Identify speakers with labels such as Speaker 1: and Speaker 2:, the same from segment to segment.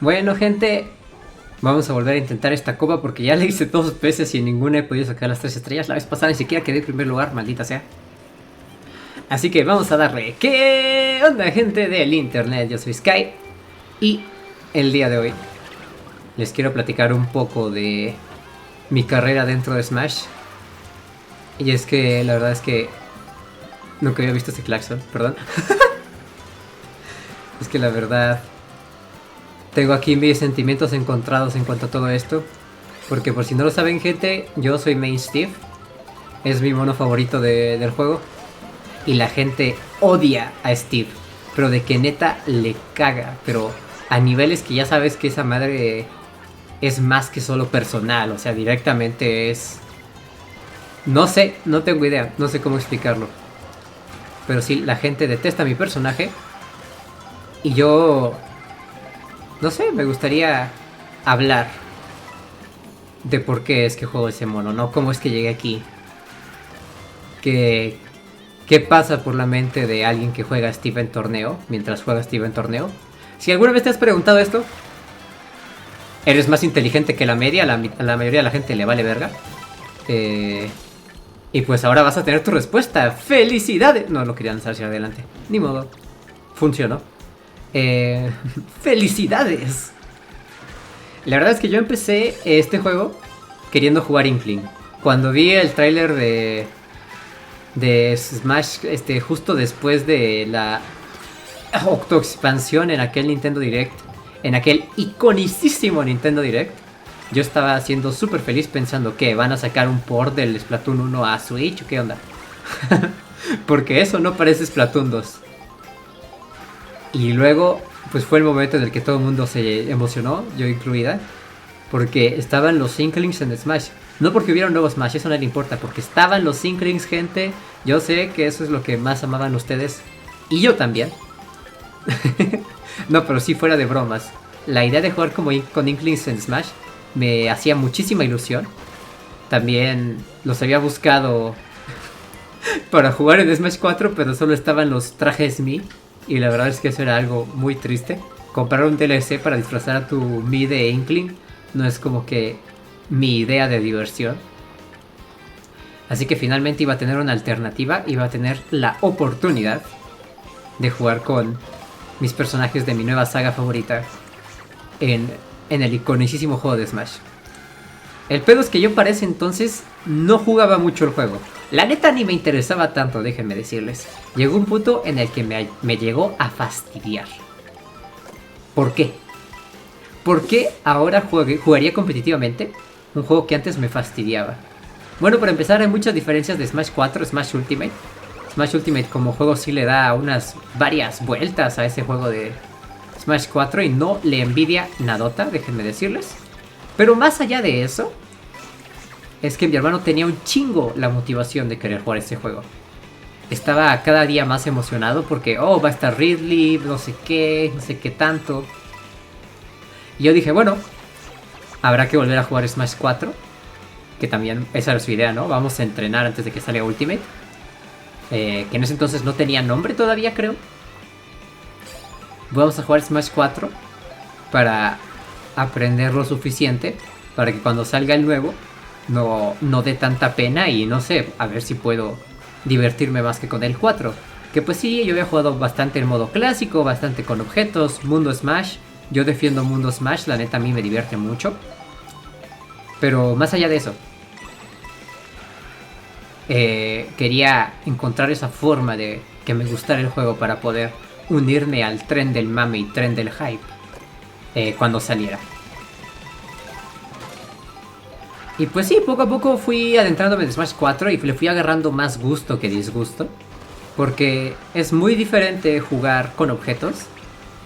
Speaker 1: Bueno, gente, vamos a volver a intentar esta copa porque ya le hice 2 veces y en ninguna he podido sacar las 3 estrellas. La vez pasada ni siquiera quedé en primer lugar, maldita sea. Así que vamos a darle. ¿Qué onda, gente del internet? Yo soy Sky y el día de hoy les quiero platicar un poco de mi carrera dentro de Smash. Y es que la verdad es que nunca había visto ese claxon, perdón. Es que la verdad tengo aquí mis sentimientos encontrados en cuanto a todo esto. Porque por si no lo saben, gente, yo soy Main Steve. Es mi mono favorito del juego. Y la gente odia a Steve. Pero de que neta le caga. Pero a niveles que ya sabes que esa madre es más que solo personal. O sea, directamente es... No sé, no tengo idea. No sé cómo explicarlo. Pero sí, la gente detesta a mi personaje. Y yo... No sé, me gustaría hablar de por qué es que juego ese mono, ¿no? Cómo es que llegué aquí. ¿Qué, qué pasa por la mente de alguien que juega Steve en torneo, mientras juega Steve en torneo? Si alguna vez te has preguntado esto, eres más inteligente que la media, a la mayoría de la gente le vale verga. Y pues ahora vas a tener tu respuesta. ¡Felicidades! No lo quería lanzar hacia adelante. Ni modo. Funcionó. ¡Felicidades! La verdad es que yo empecé este juego queriendo jugar Inkling. Cuando vi el tráiler de Smash justo después de la octoexpansión en aquel Nintendo Direct, en aquel iconicísimo Nintendo Direct, yo estaba siendo súper feliz pensando que van a sacar un port del Splatoon 1 a Switch o qué onda. Porque eso no parece Splatoon 2. Y luego, pues fue el momento en el que todo el mundo se emocionó, yo incluida, porque estaban los Inklings en Smash. No porque hubiera un nuevo Smash, eso no le importa, porque estaban los Inklings, gente. Yo sé que eso es lo que más amaban ustedes, y yo también. No, pero sí, fuera de bromas. La idea de jugar como con Inklings en Smash me hacía muchísima ilusión. También los había buscado para jugar en Smash 4, pero solo estaban los trajes Mi. Y la verdad es que eso era algo muy triste. Comprar un DLC para disfrazar a tu Mi de Inkling no es como que mi idea de diversión. Así que finalmente iba a tener una alternativa, iba a tener la oportunidad de jugar con mis personajes de mi nueva saga favorita en el iconicísimo juego de Smash. El pedo es que yo para ese entonces no jugaba mucho el juego. La neta ni me interesaba tanto, déjenme decirles. Llegó un punto en el que me llegó a fastidiar. ¿Por qué? ¿Por qué ahora jugaría competitivamente un juego que antes me fastidiaba? Bueno, para empezar hay muchas diferencias de Smash 4 a Smash Ultimate. Smash Ultimate como juego sí le da unas varias vueltas a ese juego de Smash 4 y no le envidia nadota, déjenme decirles. Pero más allá de eso, es que mi hermano tenía un chingo la motivación de querer jugar este juego. Estaba cada día más emocionado porque, oh, va a estar Ridley, no sé qué tanto. Y yo dije, bueno, habrá que volver a jugar Smash 4. Que también esa era su idea, ¿no? Vamos a entrenar antes de que salga Ultimate. Que en ese entonces no tenía nombre todavía, creo. Vamos a jugar Smash 4 para aprender lo suficiente para que cuando salga el nuevo no dé tanta pena y no sé, a ver si puedo divertirme más que con el 4. Que pues sí, yo había jugado bastante en modo clásico, bastante con objetos, Mundo Smash. Yo defiendo Mundo Smash, la neta a mí me divierte mucho. Pero más allá de eso, quería encontrar esa forma de que me gustara el juego para poder unirme al tren del mame y tren del hype cuando saliera. Y pues sí, poco a poco fui adentrándome en Smash 4 y le fui agarrando más gusto que disgusto. Porque es muy diferente jugar con objetos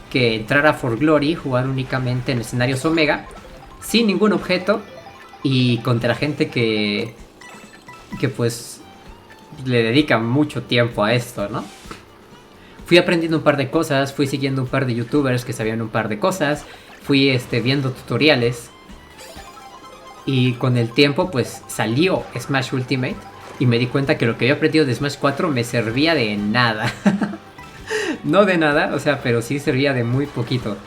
Speaker 1: que entrar a For Glory, jugar únicamente en escenarios Omega, sin ningún objeto y contra gente que pues le dedica mucho tiempo a esto, ¿no? Fui aprendiendo un par de cosas, fui siguiendo un par de youtubers que sabían un par de cosas, fui viendo tutoriales. Y con el tiempo pues salió Smash Ultimate y me di cuenta que lo que había aprendido de Smash 4 me servía de nada. No de nada, o sea, pero sí servía de muy poquito.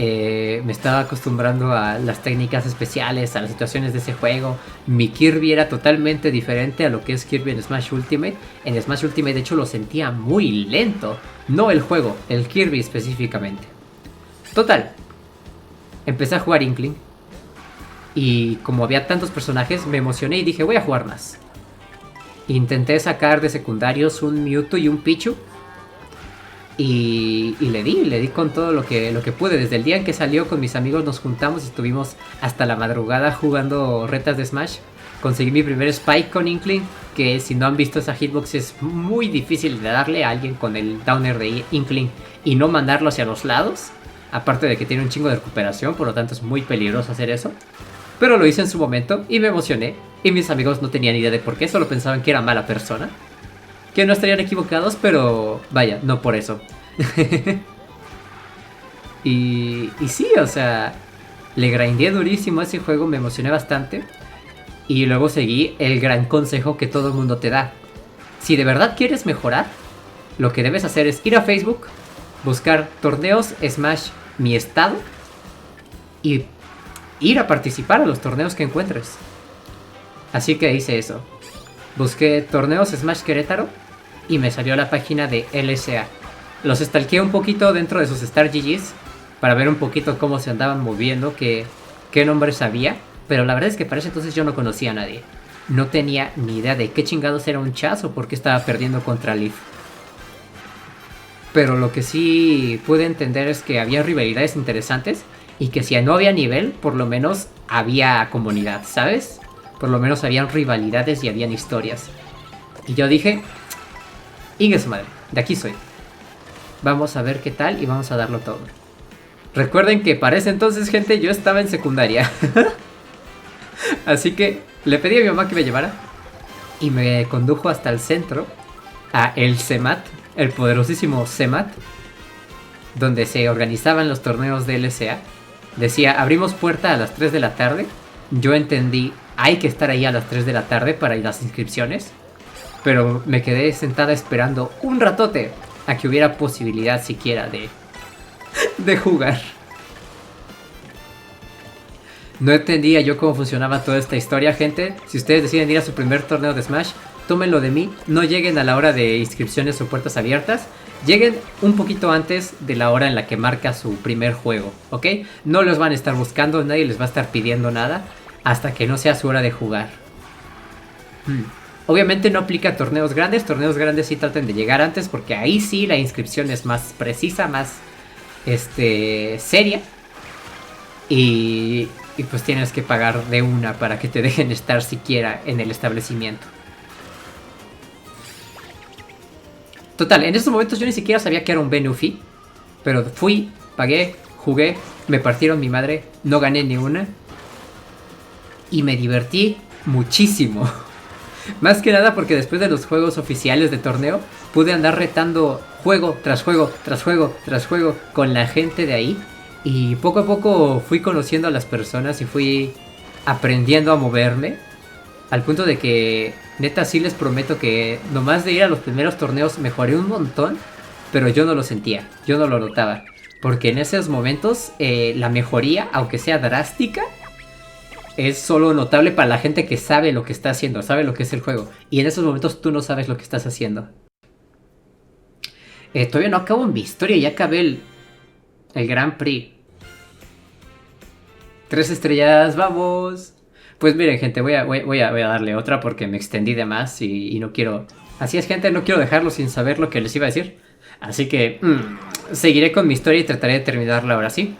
Speaker 1: Me estaba acostumbrando a las técnicas especiales, a las situaciones de ese juego. Mi Kirby era totalmente diferente a lo que es Kirby en Smash Ultimate. En Smash Ultimate de hecho lo sentía muy lento. No el juego, el Kirby específicamente. Total, empecé a jugar Inkling. Y como había tantos personajes, me emocioné y dije, voy a jugar más. Intenté sacar de secundarios un Mewtwo y un Pichu. Y le di con todo lo que pude. Desde el día en que salió con mis amigos nos juntamos y estuvimos hasta la madrugada jugando retas de Smash. Conseguí mi primer Spike con Inkling, que si no han visto esa hitbox es muy difícil de darle a alguien con el downer de Inkling y no mandarlo hacia los lados. Aparte de que tiene un chingo de recuperación, por lo tanto es muy peligroso hacer eso. Pero lo hice en su momento y me emocioné. Y mis amigos no tenían idea de por qué, solo pensaban que era mala persona. Que no estarían equivocados, pero vaya, no por eso. y sí, o sea, le grindé durísimo a ese juego, me emocioné bastante. Y luego seguí el gran consejo que todo el mundo te da. Si de verdad quieres mejorar, lo que debes hacer es ir a Facebook, buscar torneos Smash Mi Estado y ir a participar a los torneos que encuentres. Así que hice eso. Busqué torneos Smash Querétaro y me salió la página de LSA. Los stalkeé un poquito dentro de sus Star GGs para ver un poquito cómo se andaban moviendo, qué nombres había. Pero la verdad es que para ese entonces yo no conocía a nadie. No tenía ni idea de qué chingados era un Chaz o por qué estaba perdiendo contra Leaf. Pero lo que sí pude entender es que había rivalidades interesantes y que si no había nivel, por lo menos había comunidad, ¿sabes? Por lo menos habían rivalidades y habían historias. Y yo dije, Inge su madre, de aquí soy. Vamos a ver qué tal y vamos a darlo todo. Recuerden que para ese entonces, gente, yo estaba en secundaria. Así que le pedí a mi mamá que me llevara. Y me condujo hasta el centro, a el CEMAT, el poderosísimo CEMAT, donde se organizaban los torneos de LCA. Decía, abrimos puerta a las 3 de la tarde. Yo entendí, hay que estar ahí a las 3 de la tarde para ir a las inscripciones. Pero me quedé sentada esperando un ratote a que hubiera posibilidad siquiera de jugar. No entendía yo cómo funcionaba toda esta historia, gente. Si ustedes deciden ir a su primer torneo de Smash, tómenlo de mí. No lleguen a la hora de inscripciones o puertas abiertas. Lleguen un poquito antes de la hora en la que marca su primer juego, ¿ok? No los van a estar buscando, nadie les va a estar pidiendo nada hasta que no sea su hora de jugar. Obviamente no aplica a torneos grandes. Torneos grandes sí traten de llegar antes porque ahí sí la inscripción es más precisa, más seria. Y pues tienes que pagar de una para que te dejen estar siquiera en el establecimiento. Total, en estos momentos yo ni siquiera sabía que era un Benufi. Pero fui, pagué, jugué, me partieron mi madre, no gané ni una. Y me divertí muchísimo. Más que nada porque después de los juegos oficiales de torneo, pude andar retando juego tras juego, tras juego, tras juego con la gente de ahí. Y poco a poco fui conociendo a las personas y fui aprendiendo a moverme. Al punto de que, neta, sí les prometo que nomás de ir a los primeros torneos mejoré un montón. Pero yo no lo sentía, yo no lo notaba. Porque en esos momentos la mejoría, aunque sea drástica, es solo notable para la gente que sabe lo que está haciendo, sabe lo que es el juego. Y en esos momentos tú no sabes lo que estás haciendo. Todavía no acabo mi historia, ya acabé el Grand Prix. 3 estrellas, vamos. Pues miren, gente, voy a darle otra porque me extendí de más y no quiero... Así es, gente, no quiero dejarlo sin saber lo que les iba a decir. Así que seguiré con mi historia y trataré de terminarla ahora sí.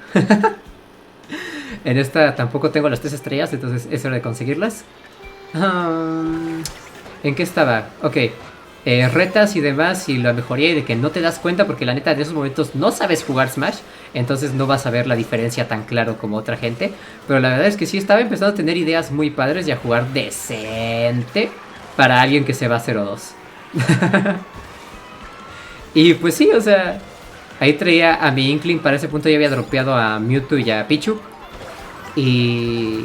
Speaker 1: En esta tampoco tengo las 3 estrellas, entonces es hora de conseguirlas. ¿En qué estaba? Ok. Retas y demás y la mejoría y de que no te das cuenta porque la neta en esos momentos no sabes jugar Smash, entonces no vas a ver la diferencia tan claro como otra gente. Pero la verdad es que sí estaba empezando a tener ideas muy padres y a jugar decente para alguien que se va a 0-2. Y pues sí, o sea, ahí traía a mi Inkling. Para ese punto ya había dropeado a Mewtwo y a Pichu. Y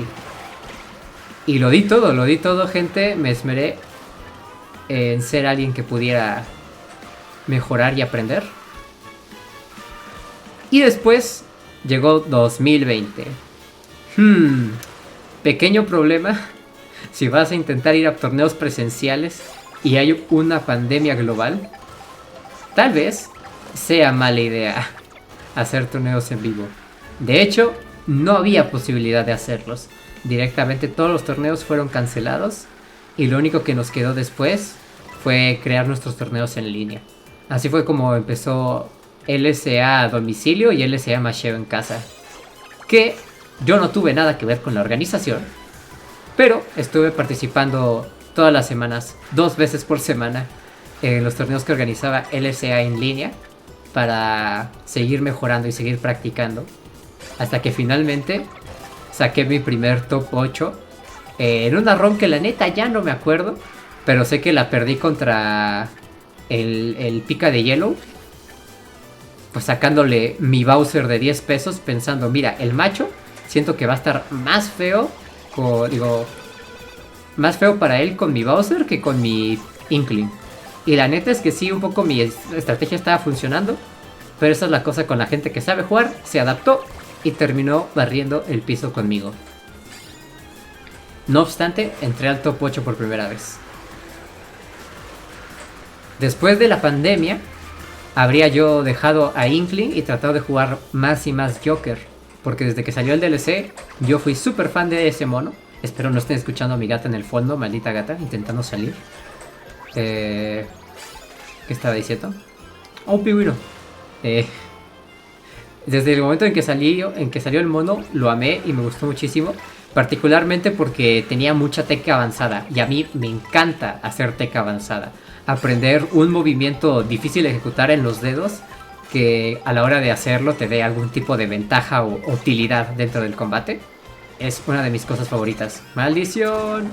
Speaker 1: lo di todo, gente. Me esmeré en ser alguien que pudiera mejorar y aprender. Y después Llegó 2020. Pequeño problema. Si vas a intentar ir a torneos presenciales y hay una pandemia global, tal vez sea mala idea hacer torneos en vivo. De hecho, no había posibilidad de hacerlos. Directamente todos los torneos fueron cancelados y lo único que nos quedó después fue crear nuestros torneos en línea. Así fue como empezó LSA a domicilio y LSA Masheo en casa. Que yo no tuve nada que ver con la organización, pero estuve participando todas las semanas, 2 veces por semana, en los torneos que organizaba LSA en línea para seguir mejorando y seguir practicando. Hasta que finalmente saqué mi primer top 8 en una ROM que la neta ya no me acuerdo, pero sé que la perdí contra el Pica de Yellow. Pues sacándole mi Bowser de 10 pesos pensando, mira, el macho siento que va a estar más feo, más feo para él con mi Bowser que con mi Inkling. Y la neta es que sí, un poco mi estrategia estaba funcionando, pero esa es la cosa con la gente que sabe jugar, se adaptó y terminó barriendo el piso conmigo. No obstante, entré al top 8 por primera vez. Después de la pandemia, habría yo dejado a Inkling y tratado de jugar más y más Joker, porque desde que salió el DLC, yo fui súper fan de ese mono. Espero no estén escuchando a mi gata en el fondo, maldita gata, intentando salir. ¿Qué estaba diciendo? Oh, pingüino. Desde el momento en que salió el mono, lo amé y me gustó muchísimo. Particularmente porque tenía mucha teca avanzada. Y a mí me encanta hacer teca avanzada. Aprender un movimiento difícil de ejecutar en los dedos, que a la hora de hacerlo te dé algún tipo de ventaja o utilidad dentro del combate. Es una de mis cosas favoritas. ¡Maldición!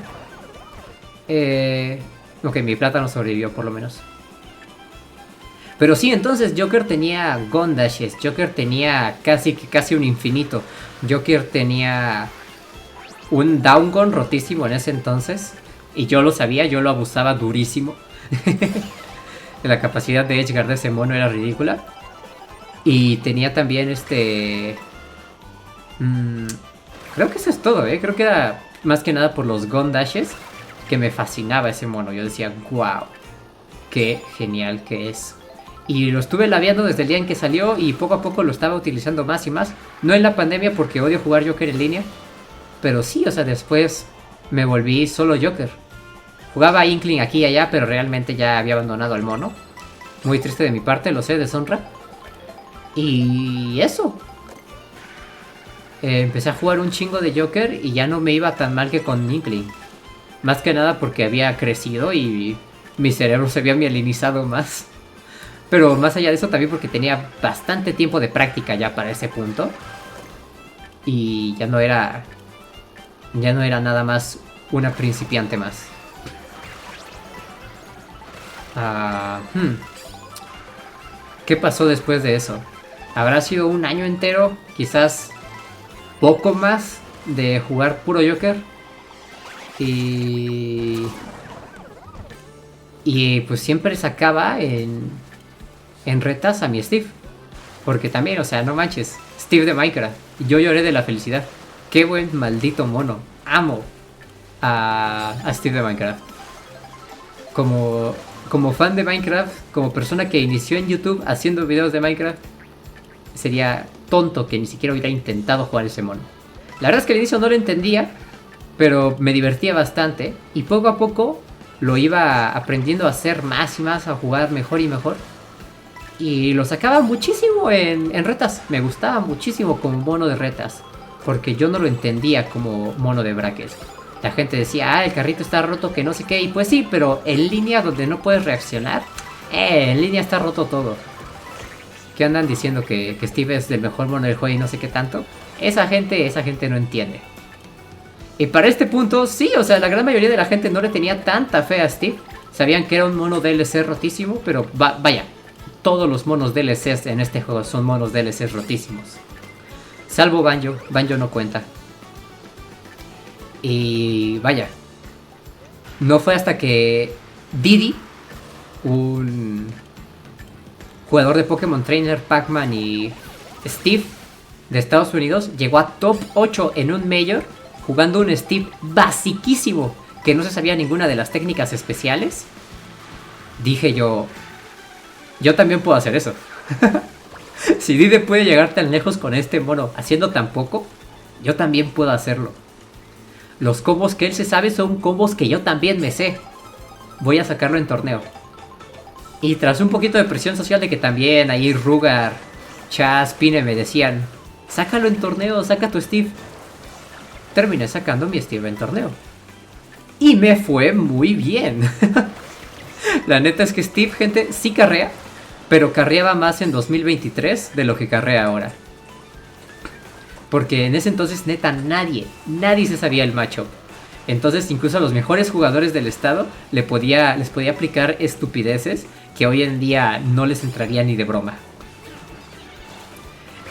Speaker 1: Ok, mi plátano sobrevivió por lo menos. Pero sí, entonces Joker tenía Gondashes, Joker tenía casi un infinito. Joker tenía un Downgun rotísimo en ese entonces. Y yo lo sabía, yo lo abusaba durísimo. La capacidad de Edgeguard de ese mono era ridícula. Y tenía también creo que eso es todo, creo que era más que nada por los Gondashes que me fascinaba ese mono. Yo decía, wow, qué genial que es. Y lo estuve labiando desde el día en que salió y poco a poco lo estaba utilizando más y más. No en la pandemia porque odio jugar Joker en línea, pero sí, o sea, después me volví solo Joker. Jugaba Inkling aquí y allá, pero realmente ya había abandonado al mono. Muy triste de mi parte, lo sé, deshonra. Y eso. Empecé a jugar un chingo de Joker y ya no me iba tan mal que con Inkling. Más que nada porque había crecido y mi cerebro se había mielinizado más. Pero más allá de eso también porque tenía bastante tiempo de práctica ya para ese punto. Y ya no era nada más una principiante más. ¿Qué pasó después de eso? ¿Habrá sido un año entero? Quizás poco más de jugar puro Joker. Y pues siempre sacaba en retas a mi Steve. Porque también, o sea, no manches, Steve de Minecraft. Yo lloré de la felicidad. Qué buen maldito mono. Amo a Steve de Minecraft. Como fan de Minecraft, como persona que inició en YouTube haciendo videos de Minecraft, sería tonto que ni siquiera hubiera intentado jugar ese mono. La verdad es que al inicio no lo entendía, pero me divertía bastante. Y poco a poco lo iba aprendiendo a hacer más y más, a jugar mejor y mejor. Y lo sacaba muchísimo en retas. Me gustaba muchísimo como mono de retas, porque yo no lo entendía como mono de brackets. La gente decía, el carrito está roto, que no sé qué. Y pues sí, pero en línea donde no puedes reaccionar, en línea está roto todo. ¿Qué andan diciendo que Steve es el mejor mono del juego y no sé qué tanto? Esa gente no entiende. Y para este punto, sí, o sea, la gran mayoría de la gente no le tenía tanta fe a Steve. Sabían que era un mono DLC rotísimo, pero vaya, todos los monos DLCs en este juego son monos DLCs rotísimos. Salvo Banjo, Banjo no cuenta. Y vaya, no fue hasta que Diddy, un jugador de Pokémon Trainer, Pac-Man y Steve de Estados Unidos llegó a top 8 en un Major jugando un Steve basiquísimo que no se sabía ninguna de las técnicas especiales. Dije yo también puedo hacer eso. Si Dide puede llegar tan lejos con este mono haciendo tan poco, yo también puedo hacerlo. Los combos que él se sabe son combos que yo también me sé. Voy a sacarlo en torneo. Y tras un poquito de presión social de que también ahí Rugar, Chaz, Pine me decían, sácalo en torneo, saca tu Steve. Terminé sacando mi Steve en torneo. Y me fue muy bien. La neta es que Steve, gente, sí carrea, pero carreaba más en 2023 de lo que carrea ahora. Porque en ese entonces, neta, nadie se sabía el matchup. Entonces, incluso a los mejores jugadores del estado les podía aplicar estupideces que hoy en día no les entraría ni de broma.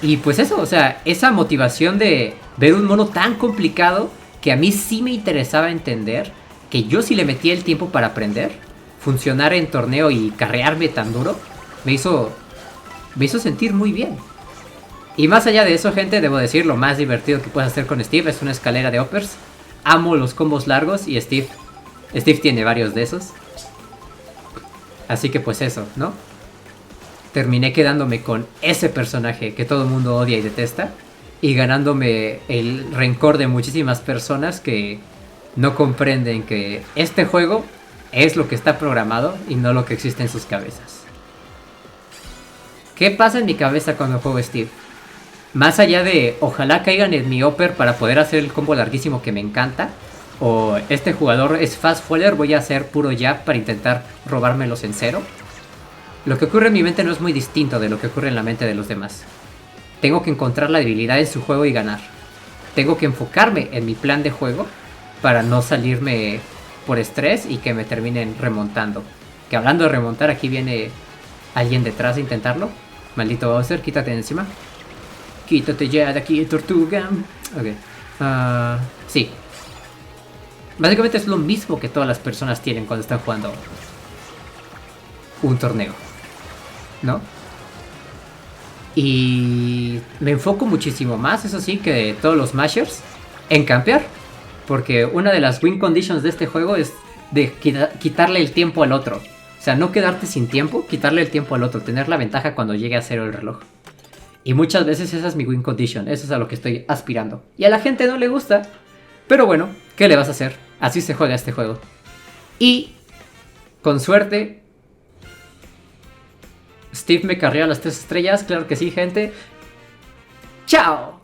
Speaker 1: Y pues eso, o sea, esa motivación de ver un mono tan complicado que a mí sí me interesaba entender, que yo sí le metía el tiempo para aprender, funcionar en torneo y carrearme tan duro, me hizo sentir muy bien. Y más allá de eso, gente, debo decir, lo más divertido que puedes hacer con Steve es una escalera de uppers. Amo los combos largos y Steve tiene varios de esos. Así que pues eso, ¿no? Terminé quedándome con ese personaje que todo el mundo odia y detesta, y ganándome el rencor de muchísimas personas que no comprenden que este juego es lo que está programado y no lo que existe en sus cabezas. ¿Qué pasa en mi cabeza cuando juego Steve? Más allá de ojalá caigan en mi upper para poder hacer el combo larguísimo que me encanta, o este jugador es fast faller, voy a hacer puro jab para intentar robármelos en cero. Lo que ocurre en mi mente no es muy distinto de lo que ocurre en la mente de los demás. Tengo que encontrar la debilidad en su juego y ganar. Tengo que enfocarme en mi plan de juego para no salirme por estrés y que me terminen remontando. Que hablando de remontar, aquí viene alguien detrás a intentarlo. Maldito Bowser, quítate de encima. Quítate ya de aquí, tortuga. Ok. Sí. Básicamente es lo mismo que todas las personas tienen cuando están jugando un torneo, ¿no? Y me enfoco muchísimo más, eso sí, que todos los mashers en campear. Porque una de las win conditions de este juego es de quitarle el tiempo al otro. O sea, no quedarte sin tiempo, quitarle el tiempo al otro, tener la ventaja cuando llegue a cero el reloj. Y muchas veces esa es mi win condition, eso es a lo que estoy aspirando. Y a la gente no le gusta, pero bueno, ¿qué le vas a hacer? Así se juega este juego. Y, con suerte, Steve me carrió a las 3 estrellas, claro que sí, gente. ¡Chao!